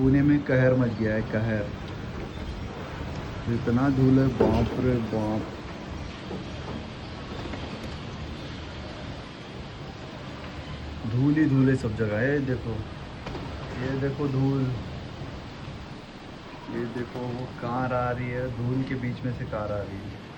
पुणे में कहर मच गया है, कहर। इतना धूल है, बाप रे बाप। धूल ही धूल है सब जगह है। देखो, ये देखो धूल, ये देखो वो कार आ रही है, धूल के बीच में से कार आ रही है।